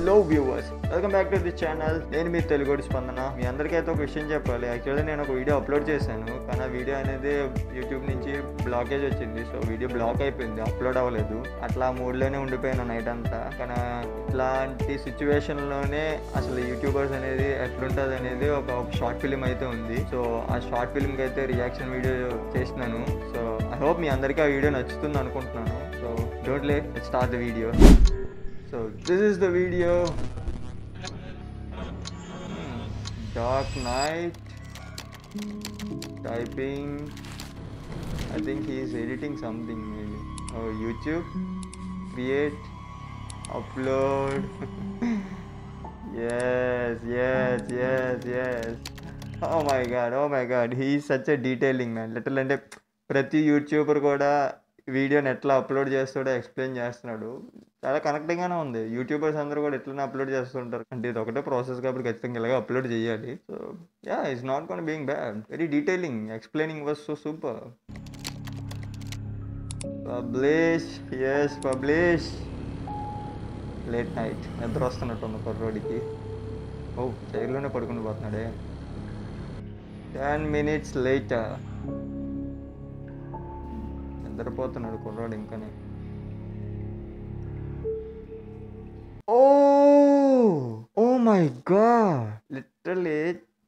Hello viewers, welcome back to the channel. నేను మీ తెలుగు స్పందన. మీ అందరికైతే ఒక విషయం చెప్పాలి. యాక్చువల్లీ నేను ఒక వీడియో అప్లోడ్ చేశాను, కానీ ఆ వీడియో అనేది యూట్యూబ్ నుంచి బ్లాకేజ్ వచ్చింది. సో వీడియో బ్లాక్ అయిపోయింది, అప్లోడ్ అవ్వలేదు. అట్లా మూడ్లోనే ఉండిపోయాను నైట్ అంతా. కానీ ఇట్లాంటి సిచ్యువేషన్లోనే అసలు యూట్యూబర్స్ అనేది ఎట్లుంటుంది అనేది ఒక షార్ట్ ఫిలిం అయితే ఉంది. సో ఆ షార్ట్ ఫిలింకి అయితే రియాక్షన్ వీడియో చేసినాను. సో ఐ హోప్ మీ అందరికీ ఆ వీడియో నచ్చుతుంది అనుకుంటున్నాను. So don't late, let's start the video. So this is the video. Dark Knight typing. I think he is editing something maybe. Oh, YouTube, create, upload. yes. Oh my god, he is such a detailing man. Little అంటే ప్రతి YouTuber కూడా వీడియోని ఎట్లా upload చేస్తాడో explain చేస్తున్నాడు. చాలా కనెక్టింగ్గానే ఉంది. YouTubers అందరూ కూడా ఎట్లనే అప్లోడ్ చేస్తుంటారు అంటే ఇది ఒకటే ప్రాసెస్ కాబట్టి ఖచ్చితంగా ఇలాగే అప్లోడ్ చేయాలి. So yeah, it's not gone being bad. Very detailing, explaining was so super. Publish late night. నిద్ర వస్తున్నట్టు ఉంది కుర్రోడికి. ఓ, చైర్లోనే పడుకుని పోతున్నాడే. 10 minutes later. నిద్రపోతున్నాడు కుర్రాడు ఇంకానే. ఓ మై గాడ్, లిటరల్లీ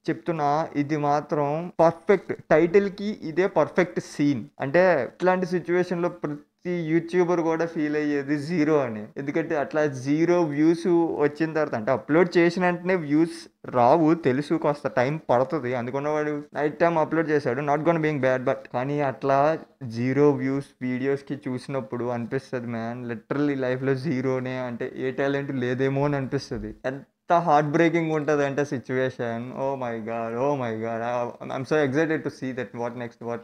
చెప్తున్నా, ఇది మాత్రం పర్ఫెక్ట్. టైటిల్కి ఇదే పర్ఫెక్ట్ సీన్. అంటే ఇట్లాంటి సిచ్యువేషన్లో ప్రతి యూట్యూబర్ కూడా ఫీల్ అయ్యేది జీరో అని. ఎందుకంటే అట్లా జీరో వ్యూస్ వచ్చిన తర్వాత, అంటే అప్లోడ్ చేసిన వెంటనే వ్యూస్ రావు, తెలుసు, కాస్త టైం పడుతుంది. అందుకని వాడు నైట్ టైం అప్లోడ్ చేశాడు. Not gone being bad, but కానీ అట్లా జీరో వ్యూస్ వీడియోస్కి చూసినప్పుడు అనిపిస్తుంది మ్యాన్, లిటరల్లీ లైఫ్లో జీరోనే, అంటే ఏ టాలెంట్ లేదేమో అని అనిపిస్తుంది. ఎంత హార్ట్ బ్రేకింగ్ ఉంటుంది అంటే situation. Oh my god, I'm so excited to see that. What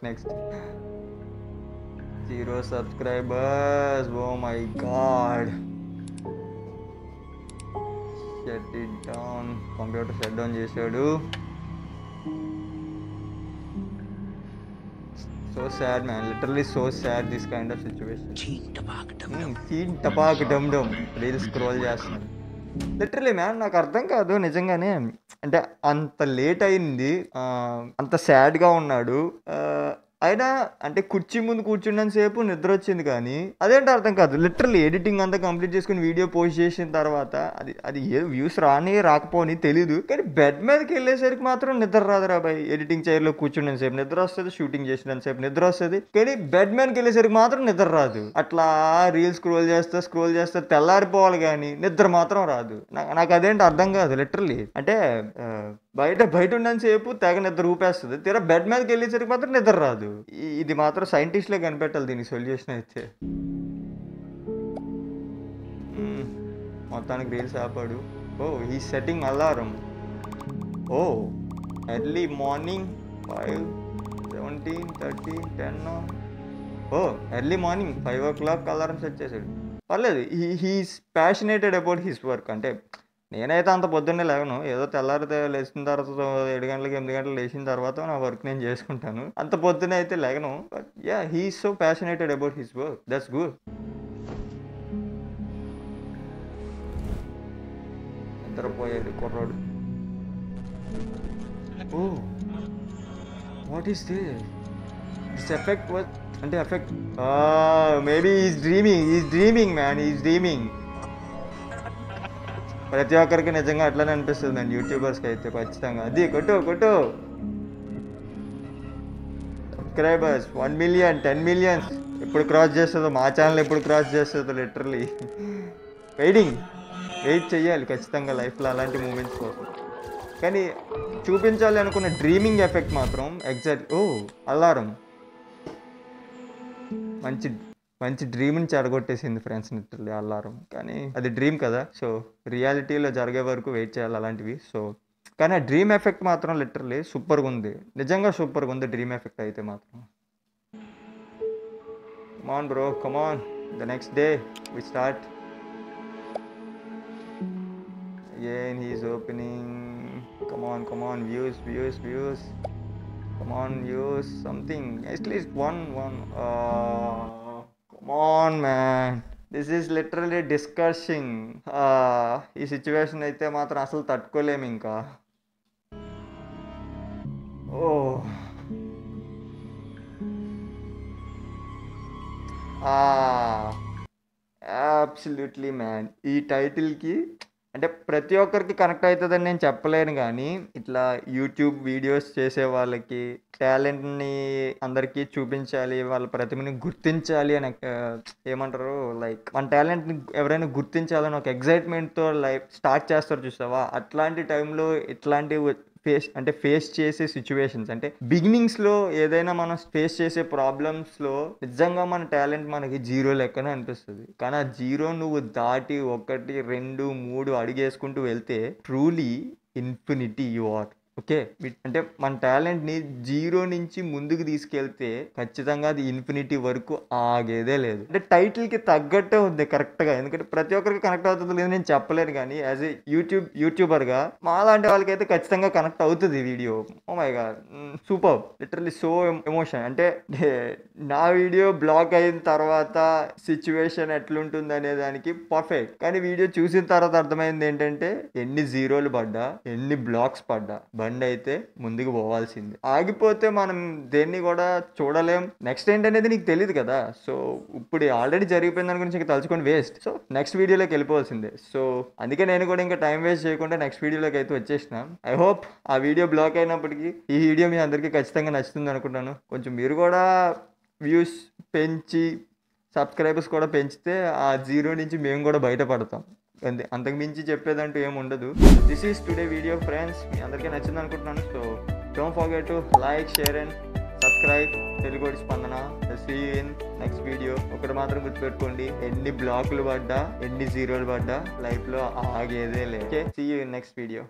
next. 0 subscribers. Oh my god. Shut it down. Computer shut down చేశాడు. So sad man, literally so sad this kind of situation. Cheen tapak dum dum reels scroll చేస్తున్నాను. Literally man, నాకు అర్థం కాదు నిజంగానే. అంటే అంత late అయింది, అంత సాడ్గా ఉన్నాడు. అయినా అంటే కుర్చీ ముందు కూర్చున్నంత సేపు నిద్ర వచ్చింది, కానీ అదేంటో అర్థం కాదు. లిటరల్లీ ఎడిటింగ్ అంతా కంప్లీట్ చేసుకుని వీడియో పోస్ట్ చేసిన తర్వాత అది ఏ వ్యూస్ రాకపోని తెలీదు, కానీ బెడ్ మీదకి వెళ్ళేసరికి మాత్రం నిద్ర రాదురా బాయ్. ఎడిటింగ్ చైర్లో కూర్చున్నంత సేపు నిద్ర వస్తుంది, షూటింగ్ చేసినంత సేపు నిద్ర వస్తుంది, కానీ బెడ్ మీదకి వెళ్ళేసరికి మాత్రం నిద్ర రాదు. అట్లా రీల్స్ స్క్రోల్ చేస్తా తెల్లారిపోవాలి, కానీ నిద్ర మాత్రం రాదు. నాకు అదేంటి అర్థం కాదు లిటరల్లీ. అంటే బయట ఉన్నంతసేపు తెగ నిద్ర ఊపేస్తుంది, తీరా బెడ్ మీదకి వెళ్ళేసరికి మాత్రం నిద్ర రాదు. ఇది మాత్రం సైంటిస్ట్లే కనిపెట్టాలి దీనికి సొల్యూషన్ అయితే. మొత్తానికి రీల్స్ ఆపాడు. Oh, he setting alarm. Oh, early morning 5, 17, 13, 10. Oh, early morning 5 o'clock alarm set చేశాడు. పర్లేదు, he's passionated about his work. అంటే నేనైతే అంత పొద్దున్నే లేవను, ఏదో తెల్లారితే లేచిన తర్వాత 7 గంటలకి 8 గంటలు లేచిన తర్వాత నా వర్క్ నేను చేసుకుంటాను. అంత పొద్దున్నే అయితే లేగను. But yeah, he's so passionated about his work. That's good. నిద్రపోయాడు కుర్రాడు. Oh, what is this effect? అంటే effect maybe is dreaming man, is dreaming. ప్రతి ఒక్కరికి నిజంగా అట్లనే అనిపిస్తుంది మ్యాన్, యూట్యూబర్స్కి అయితే ఖచ్చితంగా. అది కొట్టు సబ్స్క్రైబర్స్ 1 million, 10 million ఎప్పుడు క్రాస్ చేస్తుందో, మా ఛానల్ ఎప్పుడు క్రాస్ చేస్తుందో. లిటరల్లీ వెయిట్ చెయ్యాలి ఖచ్చితంగా లైఫ్లో అలాంటి మూమెంట్స్ కోసం. కానీ చూపించాలి అనుకున్న డ్రీమింగ్ ఎఫెక్ట్ మాత్రం ఎగ్జాక్ట్. ఓ, అలారం మంచి డ్రీమ్ని చెడగొట్టేసింది ఫ్రెండ్స్, లిటరల్లీ అలారం. కానీ అది డ్రీమ్ కదా, సో రియాలిటీలో జరిగే వరకు వెయిట్ చేయాలి అలాంటివి. సో కానీ ఆ డ్రీమ్ ఎఫెక్ట్ మాత్రం లిటరల్లీ సూపర్గా ఉంది, నిజంగా సూపర్గా ఉంది డ్రీమ్ ఎఫెక్ట్ అయితే మాత్రం. Come on bro, come on. The next day we start again. He is opening. Come on views. Come on, use something. At least one. Come on, man. This is literally disgusting. ఈ situation అయితే మాత్రం అసలు తట్టుకోలేము ఇంకా. Oh absolutely man. ఈ టైటిల్కి అంటే ప్రతి ఒక్కరికి కనెక్ట్ అవుతుందని నేను చెప్పలేను, కానీ ఇట్లా యూట్యూబ్ వీడియోస్ చేసే వాళ్ళకి టాలెంట్ని అందరికీ చూపించాలి, వాళ్ళ ప్రతిభని గుర్తించాలి అని ఏమంటారు, లైక్ మన టాలెంట్ని ఎవరైనా గుర్తించాలని ఒక ఎగ్జైట్మెంట్తో లైఫ్ స్టార్ట్ చేస్తారు చూసావా, అట్లాంటి టైంలో ఇట్లాంటి ఫేస్ చేసే సిచ్యువేషన్స్ అంటే బిగినింగ్స్లో ఏదైనా మనం ఫేస్ చేసే ప్రాబ్లమ్స్లో నిజంగా మన టాలెంట్ మనకి జీరో లెక్కనే అనిపిస్తుంది. కానీ ఆ జీరో నువ్వు దాటి 1, 2, 3 అడిగేసుకుంటూ వెళ్తే truly infinity you are. Okay, అంటే మన టాలెంట్ని జీరో నుంచి ముందుకు తీసుకెళ్తే ఖచ్చితంగా అది ఇన్ఫినిటీ వరకు ఆగేదే లేదు. అంటే టైటిల్కి తగ్గట్టే ఉంది కరెక్ట్గా, ఎందుకంటే ప్రతి ఒక్కరికి కనెక్ట్ అవుతుంది లేదు నేను చెప్పలేను, కానీ యాజ్ ఏ యూట్యూబర్గా మాలాంటి వాళ్ళకైతే ఖచ్చితంగా కనెక్ట్ అవుతుంది ఈ video. Oh my god, super, literally so emotion. అంటే నా వీడియో బ్లాక్ అయిన తర్వాత సిచ్యువేషన్ ఎట్లుంటుంది అనే దానికి పర్ఫెక్ట్, కానీ వీడియో చూసిన తర్వాత అర్థమైంది ఏంటంటే ఎన్ని జీరోలు పడ్డా, ఎన్ని బ్లాక్స్ పడ్డా బండి అయితే ముందుకు పోవాల్సిందే. ఆగిపోతే మనం దేన్ని కూడా చూడలేం. నెక్స్ట్ ఏంటనేది నీకు తెలియదు కదా. సో ఇప్పుడు ఆల్రెడీ జరిగిపోయిన దాని గురించి ఇంకా తలుచుకొని వేస్ట్. సో నెక్స్ట్ వీడియోలోకి వెళ్ళిపోవాల్సిందే. సో అందుకే నేను కూడా ఇంకా టైం వేస్ట్ చేయకుండా నెక్స్ట్ వీడియోలోకి అయితే వచ్చేసిన. ఐ హోప్ ఆ వీడియో బ్లాక్ అయినప్పటికీ ఈ వీడియో మీ అందరికీ ఖచ్చితంగా నచ్చుతుంది అనుకుంటాను. కొంచెం మీరు కూడా వ్యూస్ పెంచి సబ్స్క్రైబర్స్ కూడా పెంచితే ఆ జీరో నుంచి మేము కూడా బయటపడతాం. అంతే, అంతకు మించి చెప్పేదంటూ ఏమి ఉండదు. This is today video friends. మీ అందరికీ నచ్చింది అనుకుంటున్నాను. So don't forget to like, share and subscribe తెలుగోడి స్పందన. See you in next video. ఒకటి మాత్రం గుర్తుపెట్టుకోండి, ఎన్ని బ్లాకులు పడ్డా, ఎన్ని జీరోలు పడ్డా లైఫ్లో ఆగేదే లేదు. Okay, see you in next video.